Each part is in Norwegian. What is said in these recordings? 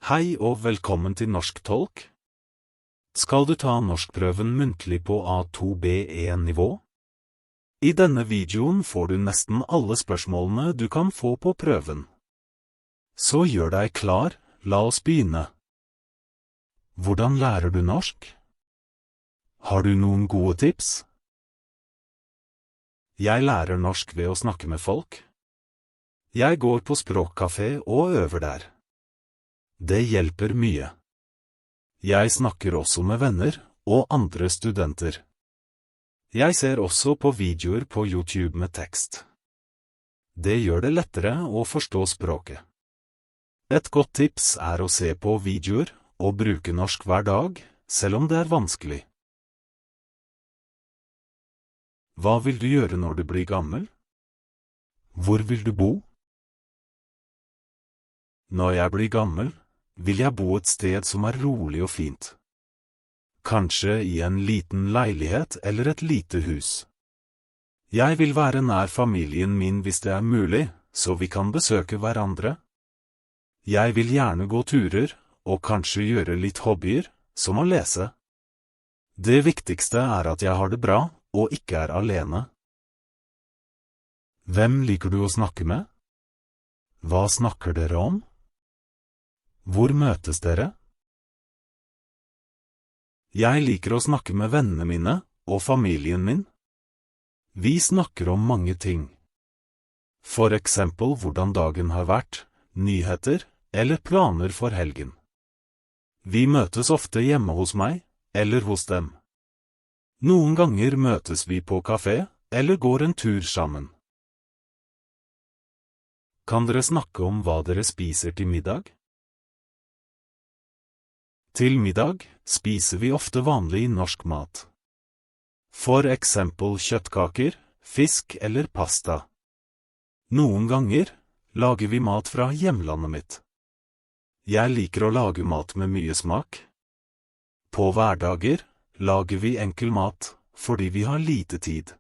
Hei og velkommen til Norsk Tolk. Skal du ta norskprøven muntlig på A2-B1-nivå? I denne videoen får du nesten alle spørsmålene du kan få på prøven. Så gjør deg klar, la oss begynne. Hvordan lærer du norsk? Har du noen gode tips? Jeg lærer norsk ved å snakke med folk. Jeg går på språkkafé og øver der. Det hjelper mye. Jeg snakker også med venner og andre studenter. Jeg ser også på videoer på YouTube med tekst. Det gjør det lettere å forstå språket. Et godt tips er å se på videoer og bruke norsk hver dag, selv om det er vanskelig. Hva vil du gjøre når du blir gammel? Hvor vil du bo? Når jeg blir gammel, vil jeg bo et sted som er rolig og fint. Kanskje i en liten leilighet eller et lite hus. Jeg vil være nær familien min hvis det er mulig, så vi kan besøke hverandre. Jeg vil gjerne gå turer, og kanskje gjøre litt hobbyer, som å lese. Det viktigste er at jeg har det bra, og ikke er alene. Hvem liker du å snakke med? Hva snakker dere om? Hvor møtes dere? Jeg liker å snakke med vennene mine og familien min. Vi snakker om mange ting. For eksempel hvordan dagen har vært, nyheter eller planer for helgen. Vi møtes ofte hjemme hos meg, eller hos dem. Noen ganger møtes vi på kafé, eller går en tur sammen. Kan dere snakke om hva dere spiser til middag? Til middag spiser vi ofte vanlig norsk mat. For eksempel kjøttkaker, fisk eller pasta. Noen ganger lager vi mat fra hjemlandet mitt. Jeg liker å lage mat med mye smak. På hverdager lager vi enkel mat, fordi vi har lite tid.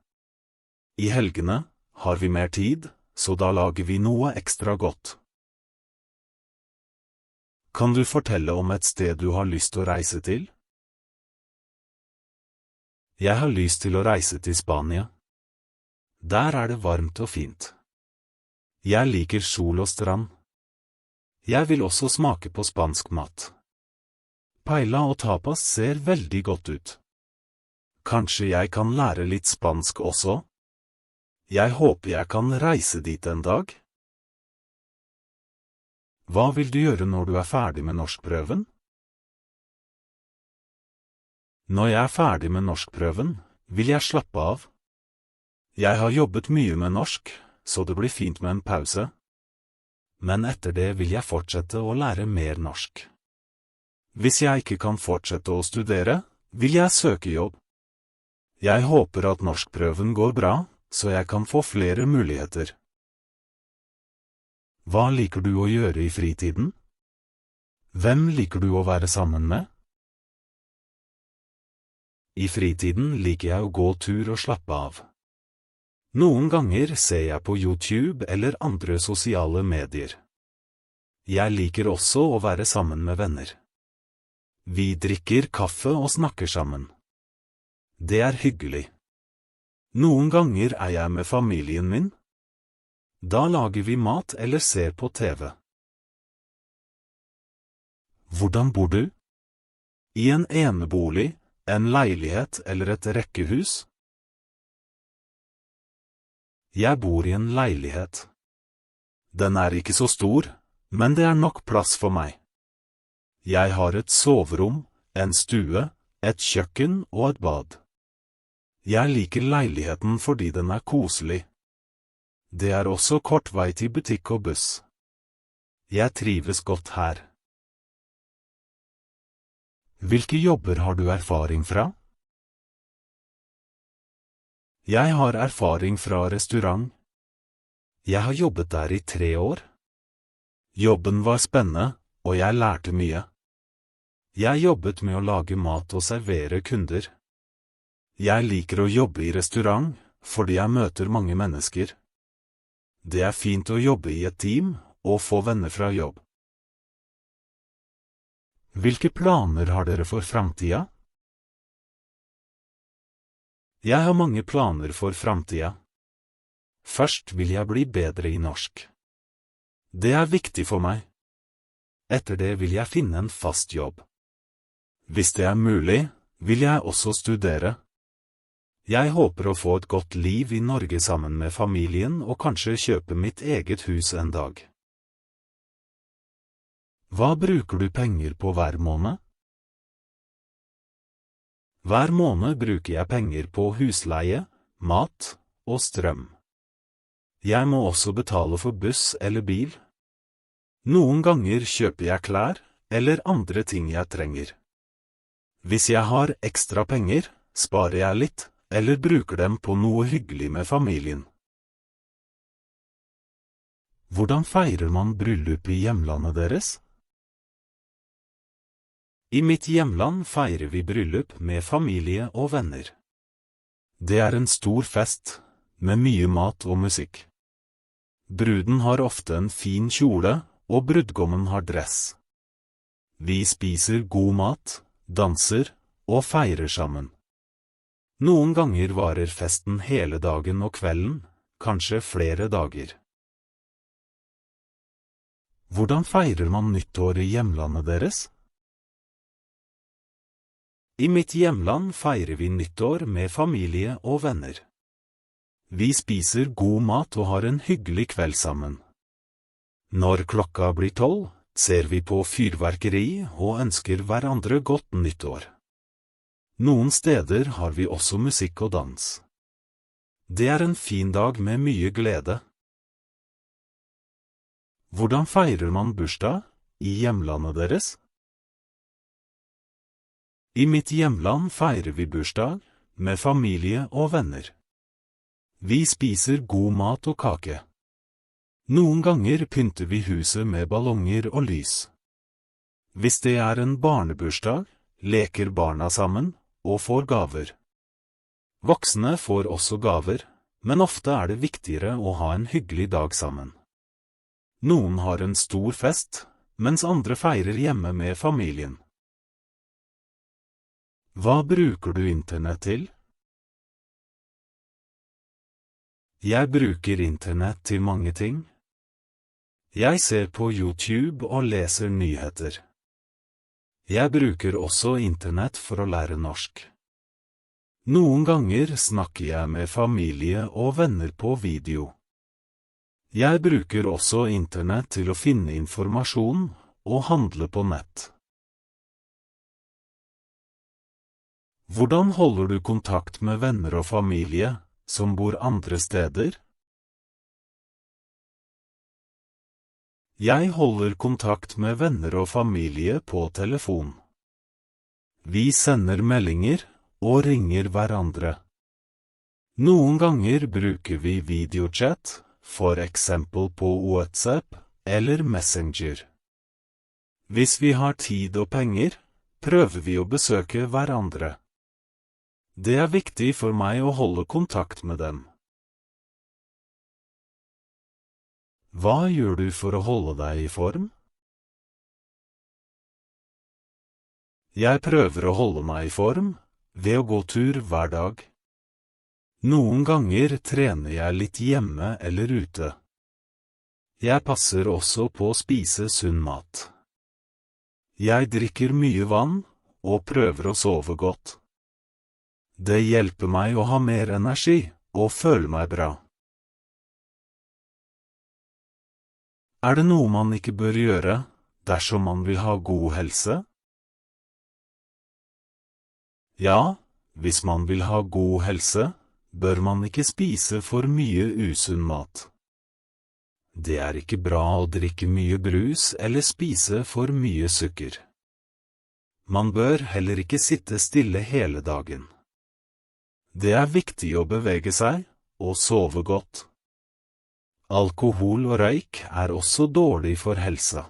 I helgene har vi mer tid, så da lager vi noe ekstra godt. Kan du fortelle om et sted du har lyst til å reise til? Jeg har lyst til å reise til Spania. Der er det varmt og fint. Jeg liker sol og strand. Jeg vil også smake på spansk mat. Paella og tapas ser veldig godt ut. Kanskje jeg kan lære litt spansk også? Jeg håper jeg kan reise dit en dag. Hva vil du gjøre når du er ferdig med norskprøven? Når jeg er ferdig med norskprøven, vil jeg slappe av. Jeg har jobbet mye med norsk, så det blir fint med en pause. Men etter det vil jeg fortsette å lære mer norsk. Hvis jeg ikke kan fortsette å studere, vil jeg søke jobb. Jeg håper at norskprøven går bra, så jeg kan få flere muligheter. Hva liker du å gjøre i fritiden? Hvem liker du å være sammen med? I fritiden liker jeg å gå tur og slappe av. Noen ganger ser jeg på YouTube eller andre sosiale medier. Jeg liker også å være sammen med venner. Vi drikker kaffe og snakker sammen. Det er hyggelig. Noen ganger er jeg med familien min. Da lager vi mat eller ser på TV. Hvordan bor du? I en enebolig, en leilighet eller et rekkehus? Jeg bor i en leilighet. Den er ikke så stor, men det er nok plass for meg. Jeg har et soverom, en stue, et kjøkken og et bad. Jeg liker leiligheten fordi den er koselig. Det er også kort vei til butikk og buss. Jeg trives godt her. Hvilke jobber har du erfaring fra? Jeg har erfaring fra restaurant. Jeg har jobbet der i 3 år. Jobben var spennende, og jeg lærte mye. Jeg jobbet med å lage mat og servere kunder. Jeg liker å jobbe i restaurant, fordi jeg møter mange mennesker. Det er fint å jobbe i et team, og få venner fra jobb. Hvilke planer har dere for framtida? Jeg har mange planer for framtida. Først vil jeg bli bedre i norsk. Det er viktig for meg. Etter det vil jeg finne en fast jobb. Hvis det er mulig, vil jeg også studere. Jeg håper å få et godt liv i Norge sammen med familien og kanskje kjøpe mitt eget hus en dag. Hva bruker du penger på hver måned? Hver måned bruker jeg penger på husleie, mat og strøm. Jeg må også betale for buss eller bil. Noen ganger kjøper jeg klær eller andre ting jeg trenger. Hvis jeg har ekstra penger, sparer jeg litt, eller bruker dem på noe hyggelig med familien. Hvordan feirer man bryllup i hjemlandet deres? I mitt hjemland feirer vi bryllup med familie og venner. Det er en stor fest, med mye mat og musikk. Bruden har ofte en fin kjole, og brudgommen har dress. Vi spiser god mat, danser og feirer sammen. Noen ganger varer festen hele dagen og kvelden, kanskje flere dager. Hvordan feirer man nyttår i hjemlandet deres? I mitt hjemland feirer vi nyttår med familie og venner. Vi spiser god mat og har en hyggelig kveld sammen. Når klokka blir 12, ser vi på fyrverkeri og ønsker hverandre godt nyttår. Noen steder har vi også musikk og dans. Det er en fin dag med mye glede. Hvordan feirer man bursdag i hjemlandet deres? I mitt hjemland feirer vi bursdag med familie og venner. Vi spiser god mat og kake. Noen ganger pynter vi huset med ballonger og lys. Hvis det er en barnebursdag, leker barna sammen og får gaver. Voksne får også gaver, men ofte er det viktigere å ha en hyggelig dag sammen. Noen har en stor fest, mens andre feirer hjemme med familien. Hva bruker du internett til? Jeg bruker internett til mange ting. Jeg ser på YouTube og leser nyheter. Jeg bruker også internett for å lære norsk. Noen ganger snakker jeg med familie og venner på video. Jeg bruker også internett til å finne informasjon og handle på nett. Hvordan holder du kontakt med venner og familie som bor andre steder? Jeg holder kontakt med venner og familie på telefon. Vi sender meldinger og ringer hverandre. Noen ganger bruker vi videochat, for eksempel på WhatsApp eller Messenger. Hvis vi har tid og penger, prøver vi å besøke hverandre. Det er viktig for meg å holde kontakt med dem. Hva gjør du for å holde deg i form? Jeg prøver å holde meg i form ved å gå tur hver dag. Noen ganger trener jeg litt hjemme eller ute. Jeg passer også på å spise sunn mat. Jeg drikker mye vann og prøver å sove godt. Det hjelper meg å ha mer energi og føle meg bra. Er det noe man ikke bør gjøre dersom man vil ha god helse? Ja, hvis man vil ha god helse, bør man ikke spise for mye usunn mat. Det er ikke bra å drikke mye brus eller spise for mye sukker. Man bør heller ikke sitte stille hele dagen. Det er viktig å bevege seg og sove godt. Alkohol og røyk er også dårlig for helsa.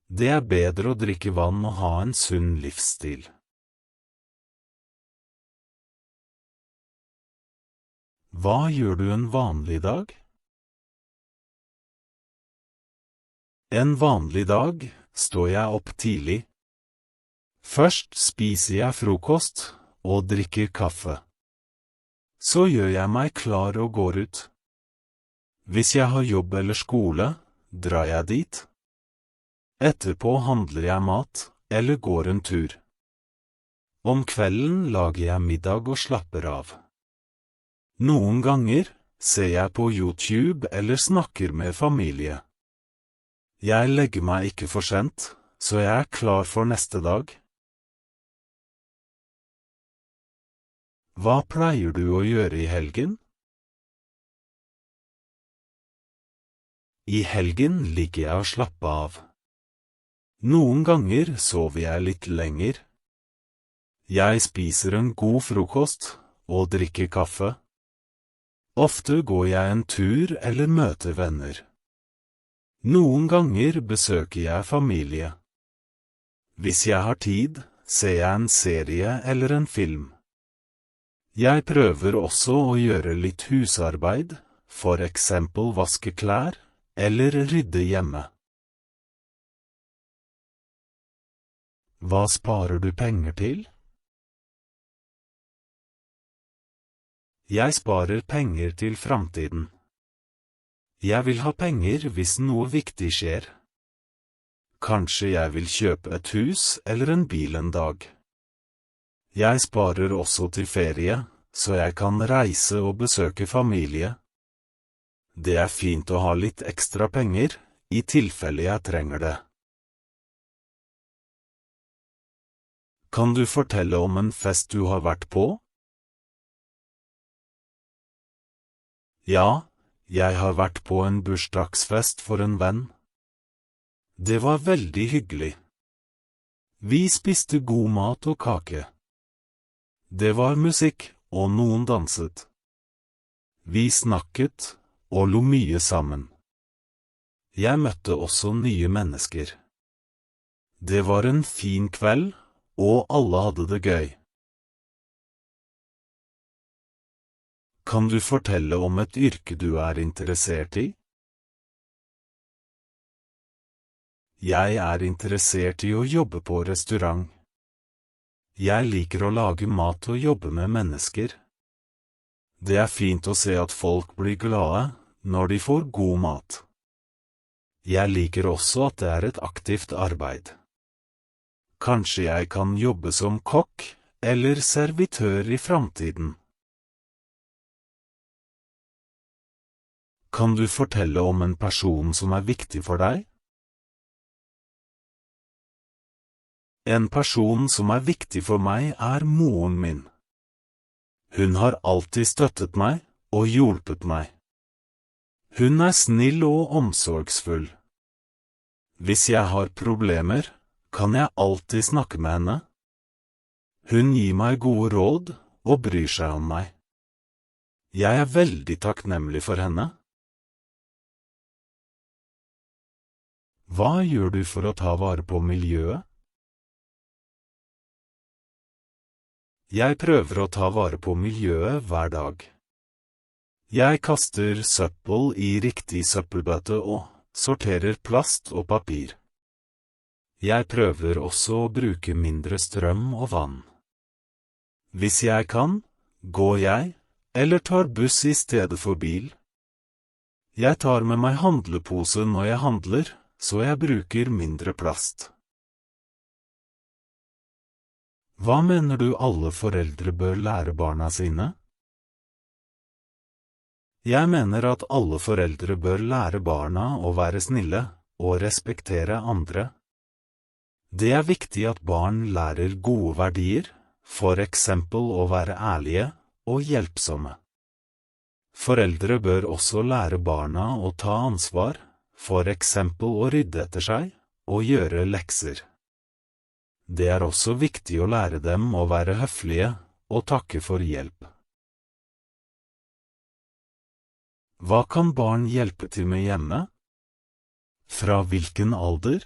Det er bedre å drikke vann og ha en sunn livsstil. Hva gjør du en vanlig dag? En vanlig dag står jeg opp tidlig, Først spiser jeg frokost og drikker kaffe. Så gjør jeg meg klar og går ut. Hvis jeg har jobb eller skole, drar jeg dit. Etterpå handler jeg mat, eller går en tur. Om kvelden lager jeg middag og slapper av. Noen ganger ser jeg på YouTube eller snakker med familie. Jeg legger meg ikke for sent, så jeg er klar for neste dag. Hva pleier du å gjøre i helgen? I helgen liker jeg å slappe av. Noen ganger sover jeg litt lenger. Jeg spiser en god frokost og drikker kaffe. Ofte går jeg en tur eller møter venner. Noen ganger besøker jeg familie. Hvis jeg har tid, ser jeg en serie eller en film. Jeg prøver også å gjøre litt husarbeid, for eksempel vaske klær eller rydde hjemme. Hva sparer du penger til? Jeg sparer penger til framtiden. Jeg vil ha penger hvis noe viktig skjer. Kanskje jeg vil kjøpe et hus eller en bil en dag. Jeg sparer også til ferie, så jeg kan reise og besøke familie. Det er fint å ha litt ekstra penger, i tilfelle jeg trenger det. Kan du fortelle om en fest du har vært på? Ja, jeg har vært på en bursdagsfest for en venn. Det var veldig hyggelig. Vi spiste god mat og kake. Det var musikk, og noen danset. Vi snakket, og lo mye sammen. Jeg møtte også nye mennesker. Det var en fin kveld, og alle hadde det gøy. Kan du fortelle om et yrke du er interessert i? Jeg er interessert i å jobbe på restaurant. Jeg liker å lage mat og jobbe med mennesker. Det er fint å se at folk blir glade når de får god mat. Jeg liker også at det er et aktivt arbeid. Kanskje jeg kan jobbe som kokk eller servitør i framtiden. Kan du fortelle om en person som er viktig for deg? En person som er viktig for meg er moren min. Hun har alltid støttet meg og hjulpet meg. Hun er snill og omsorgsfull. Hvis jeg har problemer, kan jeg alltid snakke med henne. Hun gir meg gode råd og bryr seg om meg. Jeg er veldig takknemlig for henne. Hva gjør du for å ta vare på miljøet? Jeg prøver å ta vare på miljøet hver dag. Jeg kaster søppel i riktig søppelbøtte og sorterer plast og papir. Jeg prøver også å bruke mindre strøm og vann. Hvis jeg kan, går jeg, eller tar buss i stedet for bil. Jeg tar med meg handlepose når jeg handler, så jeg bruker mindre plast. Hva mener du alle foreldre bør lære barna sine? Jeg mener at alle foreldre bør lære barna å være snille og respektere andre. Det er viktig at barn lærer gode verdier, for eksempel å være ærlige og hjelpsomme. Foreldre bør også lære barna å ta ansvar, for eksempel å rydde etter seg og gjøre lekser. Det er også viktig å lære dem å være høflige og takke for hjelp. Hva kan barn hjelpe til med hjemme? Fra hvilken alder?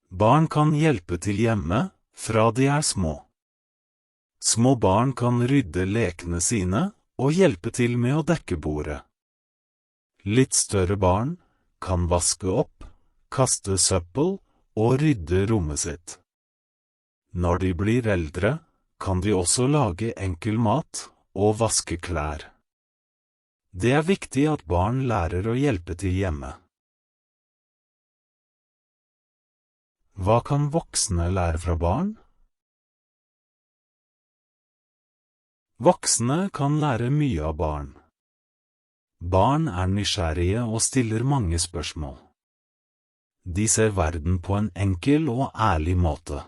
Barn kan hjelpe til hjemme fra de er små. Små barn kan rydde lekene sine og hjelpe til med å dekke bordet. Litt større barn kan vaske opp, kaste søppel og rydde rommet sitt. Når de blir eldre, kan de også lage enkel mat og vaske klær. Det er viktig at barn lærer å hjelpe til hjemme. Hva kan voksne lære fra barn? Voksne kan lære mye av barn. Barn er nysgjerrige og stiller mange spørsmål. De ser verden på en enkel og ærlig måte.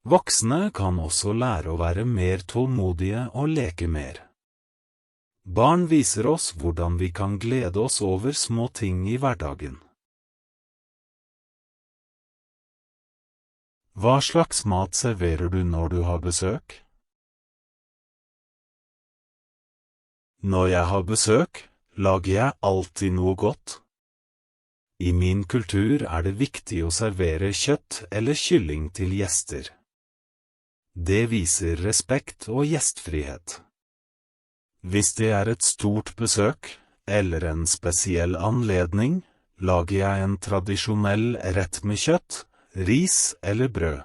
Voksne kan også lære å være mer tålmodige og leke mer. Barn viser oss hvordan vi kan glede oss over små ting i hverdagen. Hva slags mat serverer du når du har besøk? Når jeg har besøk, lager jeg alltid noe godt. I min kultur er det viktig å servere kjøtt eller kylling til gjester. Det viser respekt og gjestfrihet. Hvis det er et stort besøk, eller en spesiell anledning, lager jeg en tradisjonell rett med kjøtt, ris eller brød.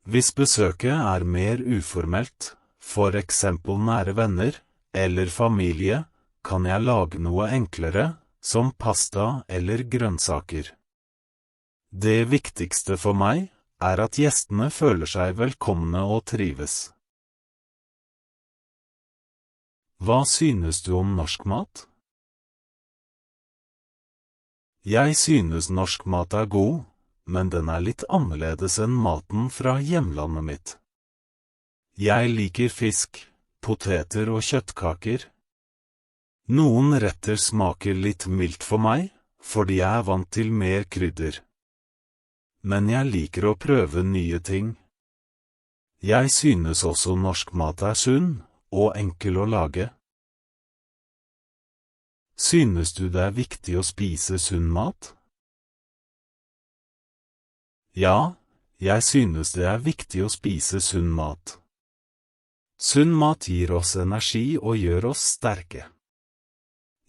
Hvis besøket er mer uformelt, for eksempel nære venner, eller familie, kan jeg lage noe enklere, som pasta eller grønnsaker. Det viktigste for meg er at gjestene føler seg velkomne og trives. Hva synes du om norsk mat? Jeg synes norsk mat er god, men den er litt annerledes enn maten fra hjemlandet mitt. Jeg liker fisk, poteter og kjøttkaker. Noen retter smaker litt mildt for meg, fordi jeg er vant til mer krydder. Men jeg liker å prøve nye ting. Jeg synes også norsk mat er sunn og enkel å lage. Synes du det er viktig å spise sunn mat? Ja, jeg synes det er viktig å spise sunn mat. Sunn mat gir oss energi og gjør oss sterke.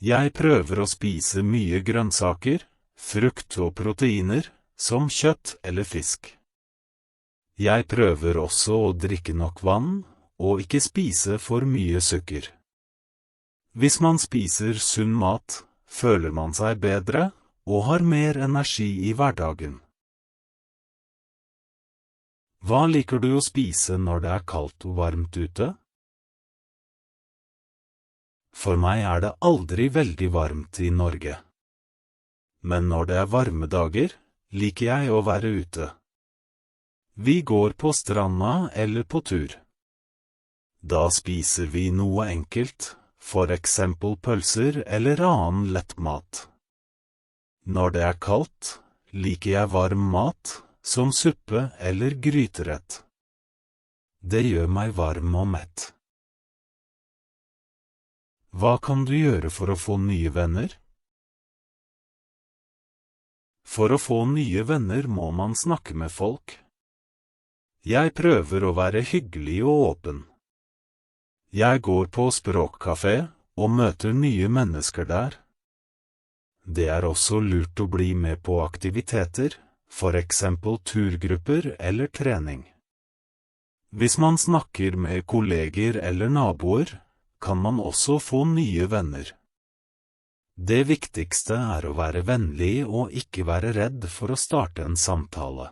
Jeg prøver å spise mye grønnsaker, frukt og proteiner, som kjøtt eller fisk. Jeg prøver også å drikke nok vann, og ikke spise for mye sukker. Hvis man spiser sunn mat, føler man seg bedre, og har mer energi i hverdagen. Hva liker du å spise når det er kaldt og varmt ute? For meg er det aldri veldig varmt i Norge. Men når det er varme dager, liker jeg å være ute. Vi går på stranda eller på tur. Da spiser vi noe enkelt, for eksempel pølser eller annen lett mat. Når det er kaldt, liker jeg varm mat, som suppe eller gryterett. Det gjør meg varm og mett. Hva kan du gjøre for å få nye venner? For å få nye venner må man snakke med folk. Jeg prøver å være hyggelig og åpen. Jeg går på språkkafé og møter nye mennesker der. Det er også lurt å bli med på aktiviteter, for eksempel turgrupper eller trening. Hvis man snakker med kolleger eller naboer, kan man også få nye venner. Det viktigste er å være vennlig og ikke være redd for å starte en samtale.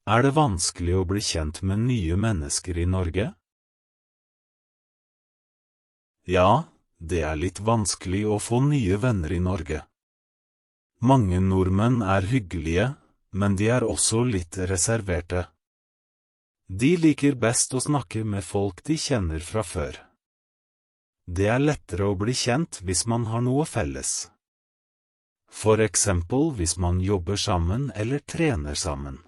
Er det vanskelig å bli kjent med nye mennesker i Norge? Ja, det er litt vanskelig å få nye venner i Norge. Mange nordmenn er hyggelige, men de er også litt reserverte. De liker best å snakke med folk de kjenner fra før. Det er lettere å bli kjent hvis man har noe felles. For eksempel hvis man jobber sammen eller trener sammen.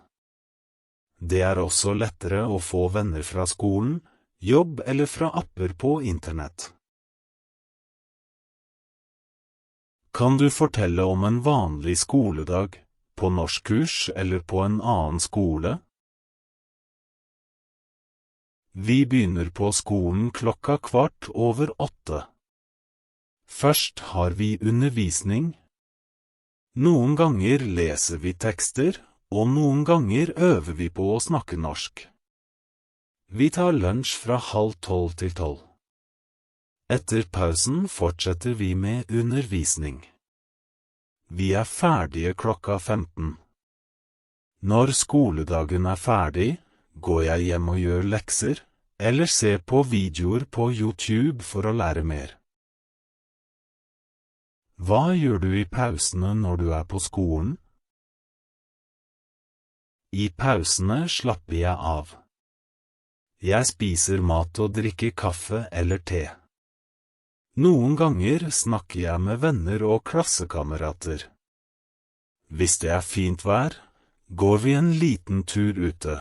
Det er også lettere å få venner fra skolen, jobb eller fra apper på internett. Kan du fortelle om en vanlig skoledag, på norskkurs eller på en annen skole? Vi begynner på skolen 7:15. Først har vi undervisning. Noen ganger leser vi tekster, og noen ganger øver vi på å snakke norsk. Vi tar lunsj fra 11:30 til 12. Etter pausen fortsetter vi med undervisning. Vi er ferdige klokka 15. Når skoledagen er ferdig, går jeg hjem og gjør lekser, eller ser på videoer på YouTube for å lære mer. Hva gjør du i pausene når du er på skolen? I pausene slapper jeg av. Jeg spiser mat og drikker kaffe eller te. Noen ganger snakker jeg med venner og klassekamerater. Hvis det er fint vær, går vi en liten tur ute.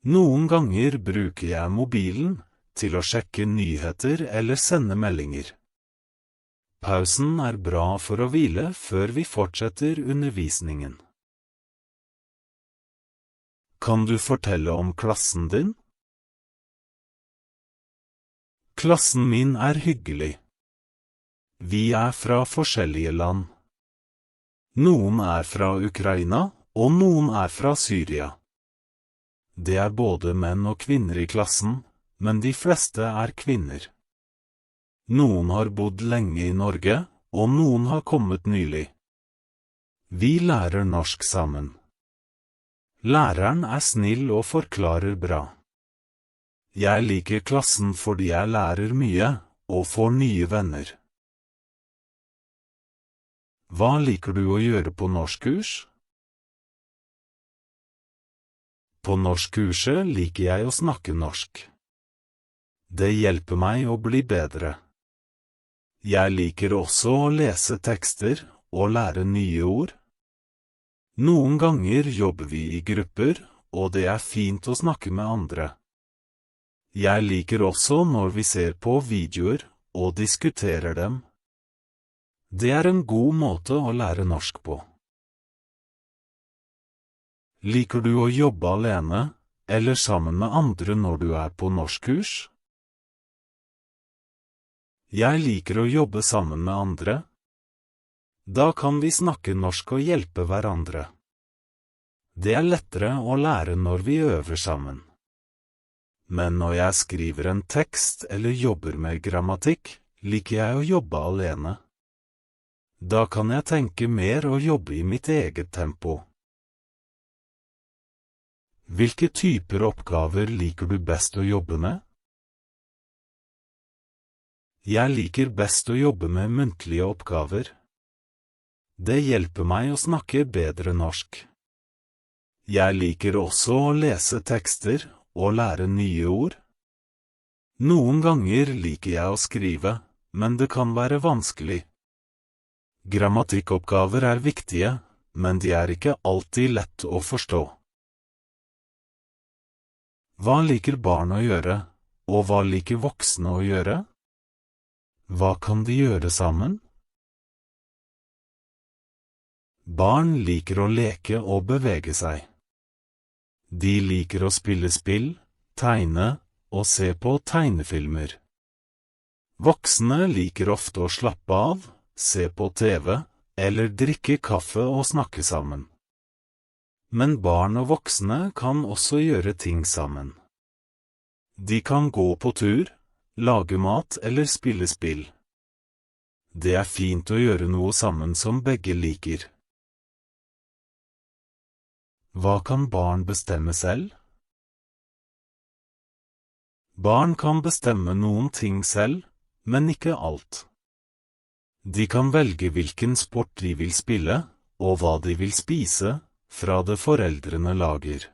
Noen ganger bruker jeg mobilen til å sjekke nyheter eller sende meldinger. Pausen er bra for å hvile før vi fortsetter undervisningen. Kan du fortelle om klassen din? Klassen min er hyggelig. Vi er fra forskjellige land. Noen er fra Ukraina, og noen er fra Syria. Det er både menn og kvinner i klassen, men de fleste er kvinner. Noen har bodd lenge i Norge, og noen har kommet nylig. Vi lærer norsk sammen. Læreren er snill og forklarer bra. Jeg liker klassen fordi jeg lærer mye, og får nye venner. Hva liker du å gjøre på norskkurs? På norskkurset liker jeg å snakke norsk. Det hjelper meg å bli bedre. Jeg liker også å lese tekster og lære nye ord. Noen ganger jobber vi i grupper, og det er fint å snakke med andre. Jeg liker også når vi ser på videoer og diskuterer dem. Det er en god måte å lære norsk på. Liker du å jobbe alene, eller sammen med andre når du er på norskkurs? Jeg liker å jobbe sammen med andre. Da kan vi snakke norsk og hjelpe hverandre. Det er lettere å lære når vi øver sammen. Men når jeg skriver en tekst eller jobber med grammatikk, liker jeg å jobbe alene. Da kan jeg tenke mer og jobbe i mitt eget tempo. Hvilke typer oppgaver liker du best å jobbe med? Jeg liker best å jobbe med muntlige oppgaver. Det hjelper meg å snakke bedre norsk. Jeg liker også å lese tekster og lære nye ord. Noen ganger liker jeg å skrive, men det kan være vanskelig. Grammatikkoppgaver er viktige, men de er ikke alltid lett å forstå. Hva liker barn å gjøre, og hva liker voksne å gjøre? Hva kan de gjøre sammen? Barn liker å leke og bevege seg. De liker å spille spill, tegne og se på tegnefilmer. Voksne liker ofte å slappe av, se på TV, eller drikke kaffe og snakke sammen. Men barn og voksne kan også gjøre ting sammen. De kan gå på tur, lage mat eller spille spill. Det er fint å gjøre noe sammen som begge liker. Hva kan barn bestemme selv? Barn kan bestemme noen ting selv, men ikke alt. De kan velge hvilken sport de vil spille, og hva de vil spise, fra det foreldrene lager.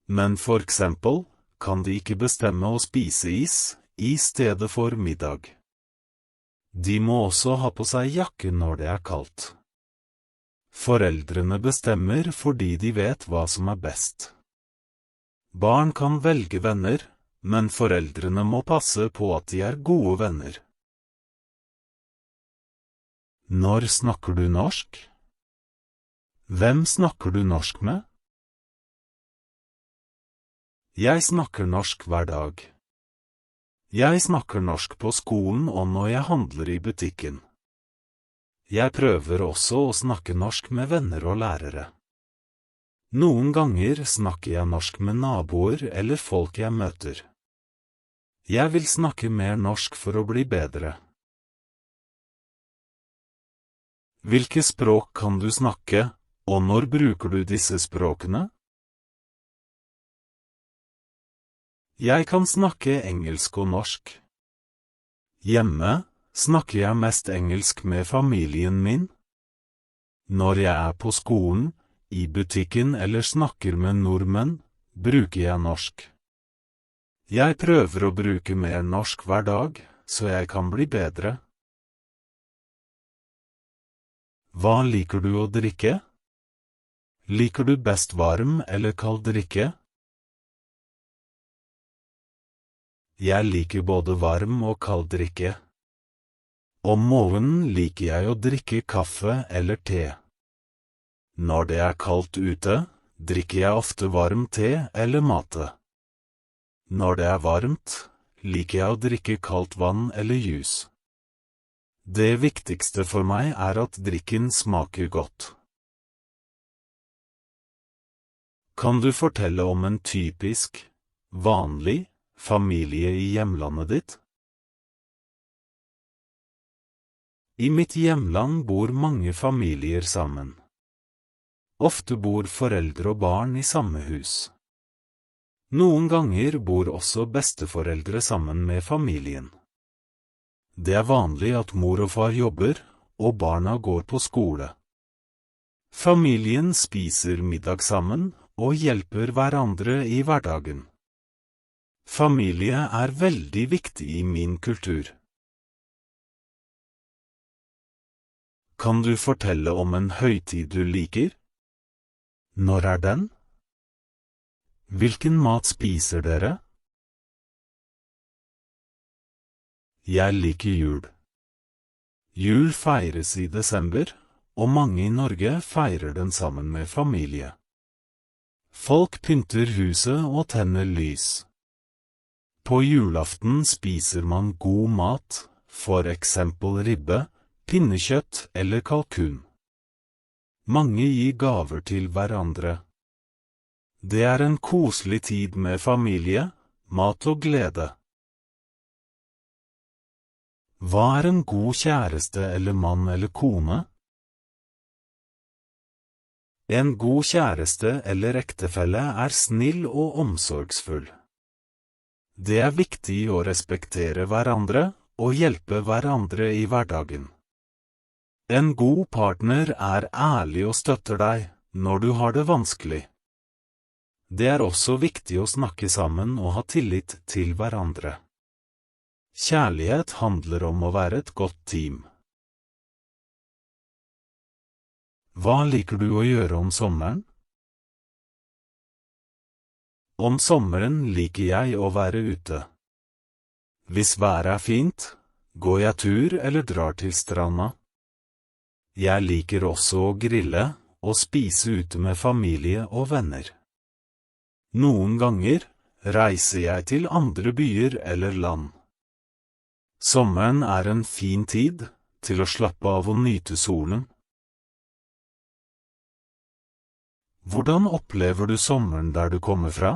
Men for eksempel, kan de ikke bestemme å spise is i stedet for middag. De må også ha på seg jakke når det er kaldt. Foreldrene bestemmer fordi de vet hva som er best. Barn kan velge venner, men foreldrene må passe på at de er gode venner. Når snakker du norsk? Hvem snakker du norsk med? Jeg snakker norsk hver dag. Jeg snakker norsk på skolen og når jeg handler i butikken. Jeg prøver også å snakke norsk med venner og lærere. Noen ganger snakker jeg norsk med naboer eller folk jeg møter. Jeg vil snakke mer norsk for å bli bedre. Hvilke språk kan du snakke, og når bruker du disse språkene? Jeg kan snakke engelsk og norsk. Hjemme snakker jeg mest engelsk med familien min. Når jeg er på skolen, i butikken eller snakker med nordmenn, bruker jeg norsk. Jeg prøver å bruke mer norsk hver dag, så jeg kan bli bedre. Hva liker du å drikke? Liker du best varm eller kald drikke? Jeg liker både varm og kald drikke. Om morgenen liker jeg å drikke kaffe eller te. Når det er kaldt ute, drikker jeg ofte varm te eller mate. Når det er varmt, liker jeg å drikke kaldt vann eller juice. Det viktigste for meg er at drikken smaker godt. Kan du fortelle om en typisk, vanlig familie i hjemlandet ditt? I mitt hjemland bor mange familier sammen. Ofte bor foreldre og barn i samme hus. Noen ganger bor også besteforeldre sammen med familien. Det er vanlig at mor og far jobber, og barna går på skole. Familien spiser middag sammen og hjelper hverandre i hverdagen. Familie er veldig viktig i min kultur. Kan du fortelle om en høytid du liker? Når er den? Hvilken mat spiser dere? Jeg liker jul. Jul feires i desember, og mange i Norge feirer den sammen med familie. Folk pynter huset og tenner lys. På julaften spiser man god mat, for eksempel ribbe, pinnekjøtt eller kalkun. Mange gir gaver til hverandre. Det er en koselig tid med familie, mat og glede. Hva er en god kjæreste eller mann eller kone? En god kjæreste eller ektefelle er snill og omsorgsfull. Det er viktig å respektere hverandre og hjelpe hverandre i hverdagen. En god partner er ærlig og støtter deg når du har det vanskelig. Det er også viktig å snakke sammen og ha tillit til hverandre. Kjærlighet handler om å være et godt team. Hva liker du å gjøre om sommeren? Om sommeren liker jeg å være ute. Hvis været er fint, går jeg tur eller drar til stranda. Jeg liker også å grille og spise ute med familie og venner. Noen ganger reiser jeg til andre byer eller land. Sommeren er en fin tid til å slappe av og nyte solen. Hvordan opplever du sommeren der du kommer fra?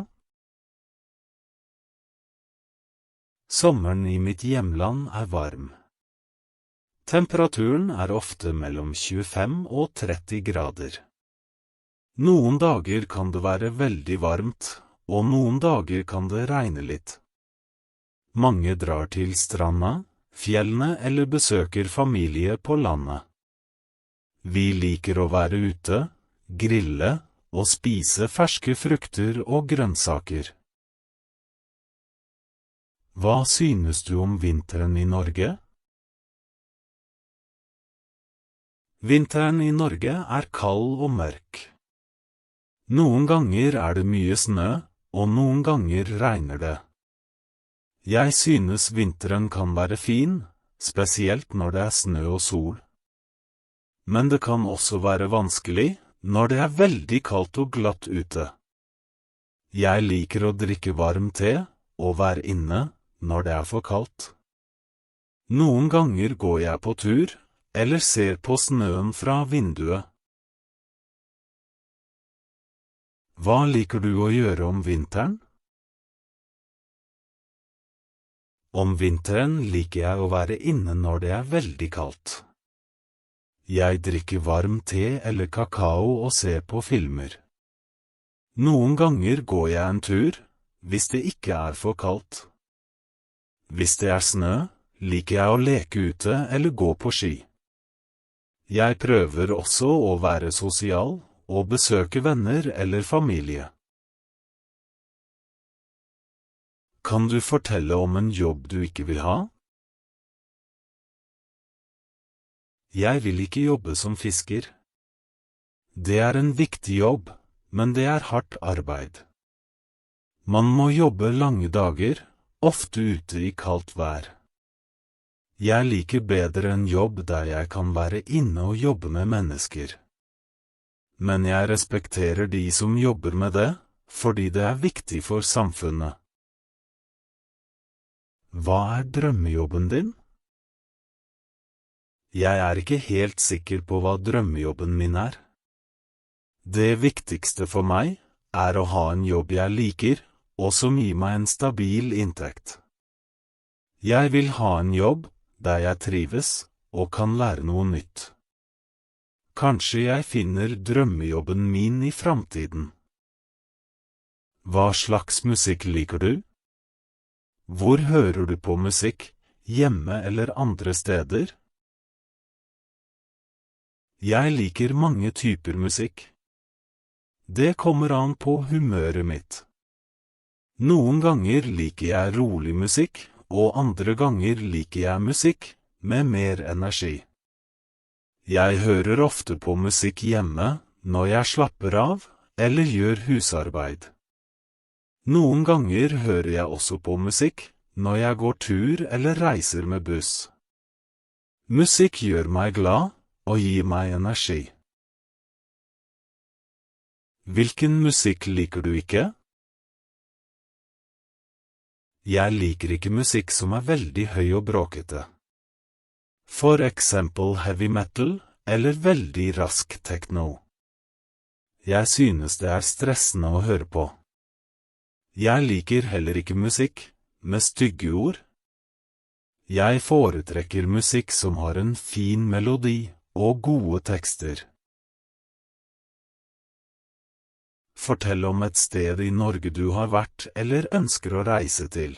Sommeren i mitt hjemland er varm. Temperaturen er ofte mellom 25 og 30 grader. Noen dager kan det være veldig varmt, og noen dager kan det regne litt. Mange drar til stranda, fjellene eller besøker familie på landet. Vi liker å være ute, grille og spise ferske frukter og grønnsaker. Hva synes du om vinteren i Norge? Vinteren i Norge er kald og mørk. Noen ganger er det mye snø, og noen ganger regner det. Jeg synes vinteren kan være fin, spesielt når det er snø og sol. Men det kan også være vanskelig når det er veldig kaldt og glatt ute. Jeg liker å drikke varm te og være inne når det er for kaldt. Noen ganger går jeg på tur, eller ser på snøen fra vinduet. Hva liker du å gjøre om vinteren? Om vinteren liker jeg å være inne når det er veldig kaldt. Jeg drikker varm te eller kakao og ser på filmer. Noen ganger går jeg en tur, hvis det ikke er for kaldt. Hvis det er snø, liker jeg å leke ute eller gå på ski. Jeg prøver også å være sosial og besøke venner eller familie. Kan du fortelle om en jobb du ikke vil ha? Jeg vil ikke jobbe som fisker. Det er en viktig jobb, men det er hardt arbeid. Man må jobbe lange dager, ofte ute i kaldt vær. Jeg liker bedre en jobb der jeg kan være inne og jobbe med mennesker. Men jeg respekterer de som jobber med det, fordi det er viktig for samfunnet. Hva er drømmejobben din? Jeg er ikke helt sikker på hva drømmejobben min er. Det viktigste for meg er å ha en jobb jeg liker, og som gir meg en stabil inntekt. Jeg vil ha en jobb der jeg trives og kan lære noe nytt. Kanskje jeg finner drømmejobben min i framtiden. Hva slags musikk liker du? Hvor hører du på musikk, hjemme eller andre steder? Jeg liker mange typer musikk. Det kommer an på humøret mitt. Noen ganger liker jeg rolig musikk, og andre ganger liker jeg musikk med mer energi. Jeg hører ofte på musikk hjemme når jeg slapper av eller gjør husarbeid. Noen ganger hører jeg også på musikk når jeg går tur eller reiser med buss. Musikk gjør meg glad og gir meg energi. Hvilken musikk liker du ikke? Jeg liker ikke musikk som er veldig høy og bråkete. For eksempel heavy metal eller veldig rask techno. Jeg synes det er stressende å høre på. Jeg liker heller ikke musikk med stygge ord. Jeg foretrekker musikk som har en fin melodi og gode tekster. Fortell om et sted i Norge du har vært eller ønsker å reise til.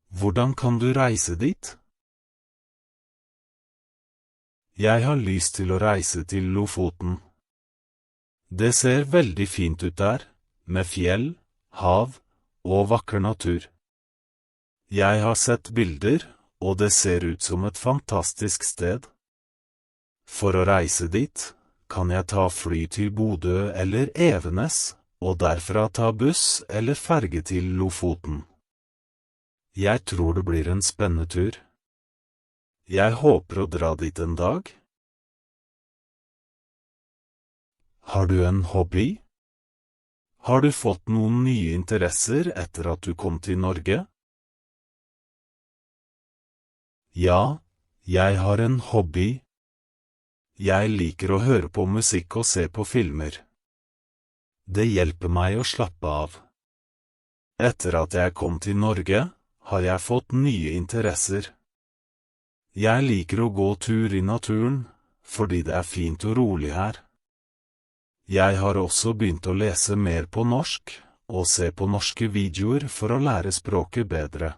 Hvordan kan du reise dit? Jeg har lyst til å reise til Lofoten. Det ser veldig fint ut der, med fjell, hav og vakker natur. Jeg har sett bilder, og det ser ut som et fantastisk sted. For å reise dit kan jeg ta fly til Bodø eller Evenes, og derfra ta buss eller ferge til Lofoten. Jeg tror det blir en spennende tur. Jeg håper å dra dit en dag. Har du en hobby? Har du fått noen nye interesser etter at du kom til Norge? Ja, jeg har en hobby. Jeg liker å høre på musikk og se på filmer. Det hjelper meg å slappe av. Etter at jeg kom til Norge, har jeg fått nye interesser. Jeg liker å gå tur i naturen, fordi det er fint og rolig her. Jeg har også begynt å lese mer på norsk, og se på norske videoer for å lære språket bedre.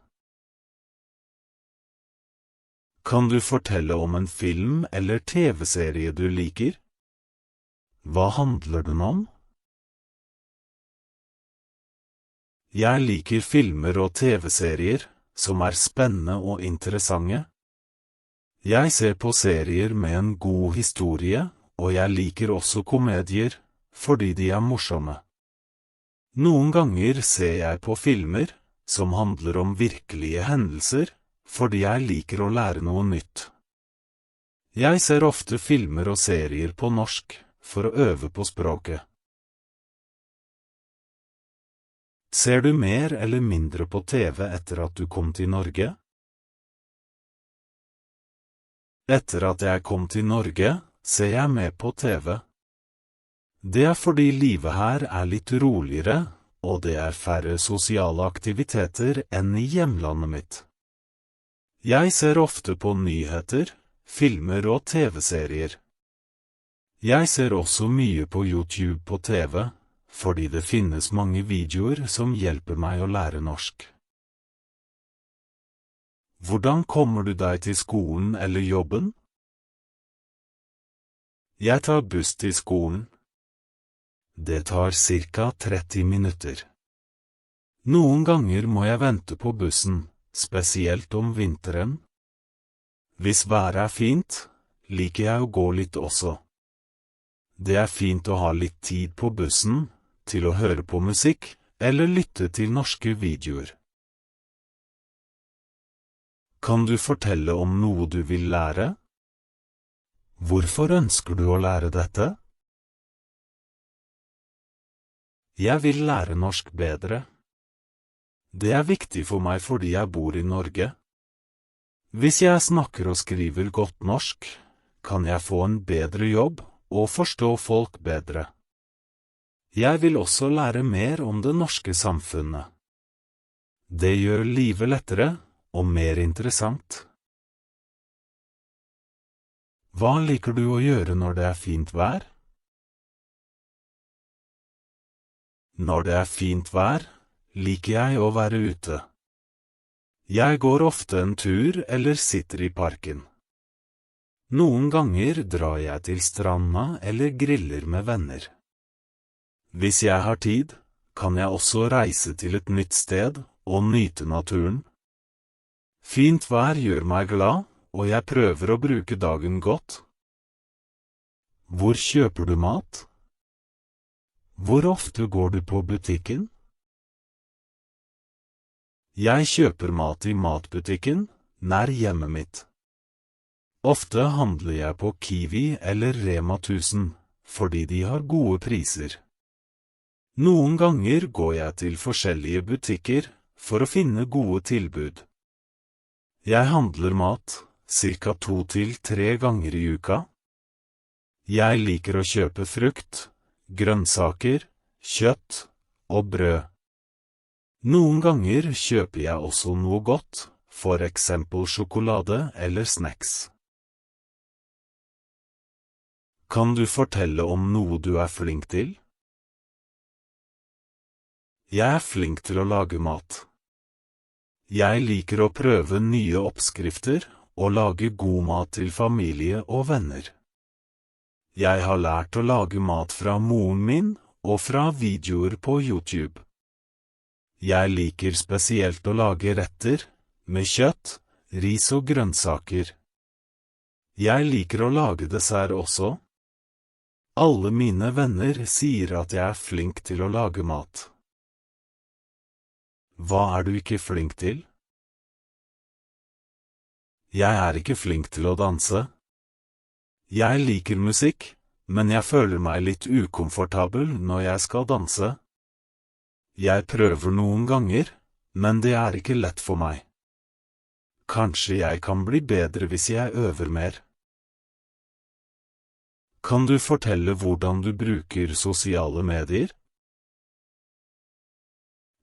Kan du fortelle om en film eller TV-serie du liker? Hva handler den om? Jeg liker filmer og TV-serier som er spennende og interessante. Jeg ser på serier med en god historie, og jeg liker også komedier, fordi de er morsomme. Noen ganger ser jeg på filmer som handler om virkelige hendelser, fordi jeg liker å lære noe nytt. Jeg ser ofte filmer og serier på norsk, for å øve på språket. Ser du mer eller mindre på TV etter at du kom til Norge? Etter at jeg kom til Norge, ser jeg mer på TV. Det er fordi livet her er litt roligere, og det er færre sosiale aktiviteter enn i hjemlandet mitt. Jeg ser ofte på nyheter, filmer og TV-serier. Jeg ser også mye på YouTube på TV, fordi det finnes mange videoer som hjelper meg å lære norsk. Hvordan kommer du deg til skolen eller jobben? Jeg tar buss til skolen. Det tar ca. 30 minutter. Noen ganger må jeg vente på bussen, spesielt om vinteren. Hvis været er fint, liker jeg å gå litt også. Det er fint å ha litt tid på bussen, til å høre på musikk, eller lytte til norske videoer. Kan du fortelle om noe du vil lære? Hvorfor ønsker du å lære dette? Jeg vil lære norsk bedre. Det er viktig for meg fordi jeg bor i Norge. Hvis jeg snakker og skriver godt norsk, kan jeg få en bedre jobb og forstå folk bedre. Jeg vil også lære mer om det norske samfunnet. Det gjør livet lettere og mer interessant. Hva liker du å gjøre når det er fint vær? Når det er fint vær, liker jeg å være ute. Jeg går ofte en tur eller sitter i parken. Noen ganger drar jeg til stranda eller griller med venner. Hvis jeg har tid, kan jeg også reise til et nytt sted og nyte naturen. Fint vær gjør meg glad, og jeg prøver å bruke dagen godt. Hvor kjøper du mat? Hvor ofte går du på butikken? Jeg kjøper mat i matbutikken, nær hjemmet mitt. Ofte handler jeg på Kiwi eller Rema 1000, fordi de har gode priser. Noen ganger går jeg til forskjellige butikker for å finne gode tilbud. Jeg handler mat, ca. 2 til 3 ganger i uka. Jeg liker å kjøpe frukt, grønnsaker, kjøtt og brød. Noen ganger kjøper jeg også noe godt, for eksempel sjokolade eller snacks. Kan du fortelle om noe du er flink til? Jeg er flink til å lage mat. Jeg liker å prøve nye oppskrifter og lage god mat til familie og venner. Jeg har lært å lage mat fra moren min og fra videoer på YouTube. Jeg liker spesielt å lage retter med kjøtt, ris og grønnsaker. Jeg liker å lage dessert også. Alle mine venner sier at jeg er flink til å lage mat. Hva er du ikke flink til? Jeg er ikke flink til å danse. Jeg liker musikk, men jeg føler meg litt ukomfortabel når jeg skal danse. Jeg prøver noen ganger, men det er ikke lett for meg. Kanskje jeg kan bli bedre hvis jeg øver mer. Kan du fortelle hvordan du bruker sosiale medier?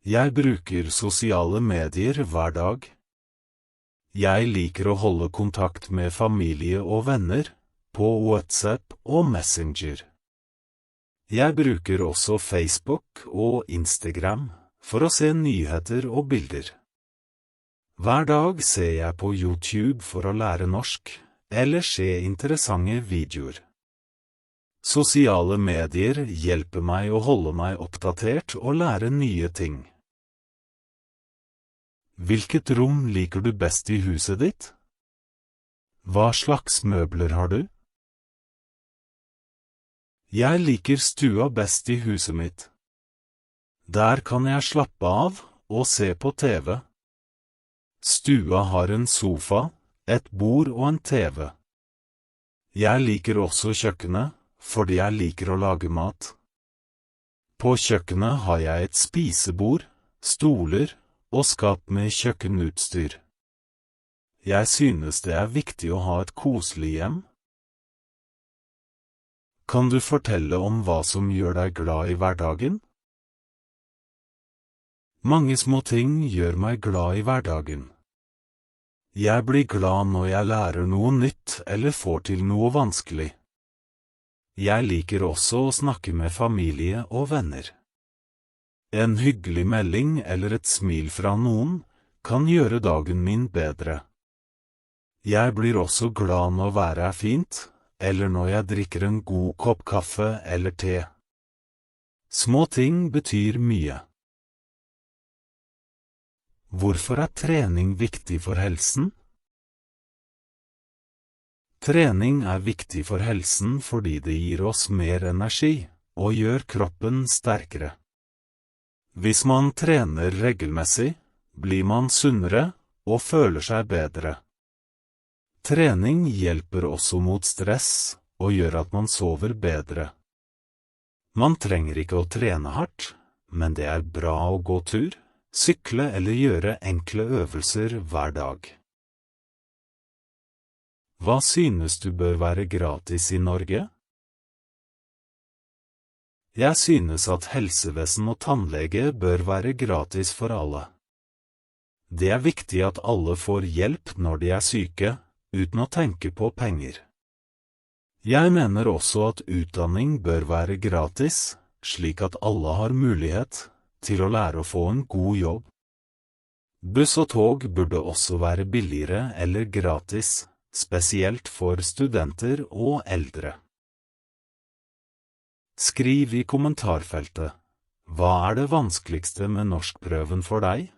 Jeg bruker sosiale medier hver dag. Jeg liker å holde kontakt med familie og venner, på WhatsApp og Messenger. Jeg bruker også Facebook og Instagram for å se nyheter og bilder. Hver dag ser jeg på YouTube for å lære norsk, eller se interessante videoer. Sosiale medier hjelper meg å holde meg oppdatert og lære nye ting. Hvilket rom liker du best i huset ditt? Hva slags møbler har du? Jeg liker stua best i huset mitt. Der kan jeg slappe av og se på TV. Stua har en sofa, et bord og en TV. Jeg liker også kjøkkenet, fordi jeg liker å lage mat. På kjøkkenet har jeg et spisebord, stoler og skap med kjøkkenutstyr. Jeg synes det er viktig å ha et koselig hjem. Kan du fortelle om hva som gjør deg glad i hverdagen? Mange små ting gjør meg glad i hverdagen. Jeg blir glad når jeg lærer noe nytt eller får til noe vanskelig. Jeg liker også å snakke med familie og venner. En hyggelig melding eller et smil fra noen kan gjøre dagen min bedre. Jeg blir også glad når været er fint, eller når jeg drikker en god kopp kaffe eller te. Små ting betyr mye. Hvorfor er trening viktig for helsen? Trening er viktig for helsen fordi det gir oss mer energi og gjør kroppen sterkere. Hvis man trener regelmessig, blir man sunnere og føler seg bedre. Trening hjelper også mot stress og gjør at man sover bedre. Man trenger ikke å trene hardt, men det er bra å gå tur, sykle eller gjøre enkle øvelser hver dag. Hva synes du bør være gratis i Norge? Jeg synes at helsevesen og tannlege bør være gratis for alle. Det er viktig at alle får hjelp når de er syke, uten å tenke på penger. Jeg mener også at utdanning bør være gratis, slik at alle har mulighet til å lære å få en god jobb. Buss og tog burde også være billigere eller gratis, spesielt for studenter og eldre. Skriv i kommentarfeltet, hva er det vanskeligste med norskprøven for deg?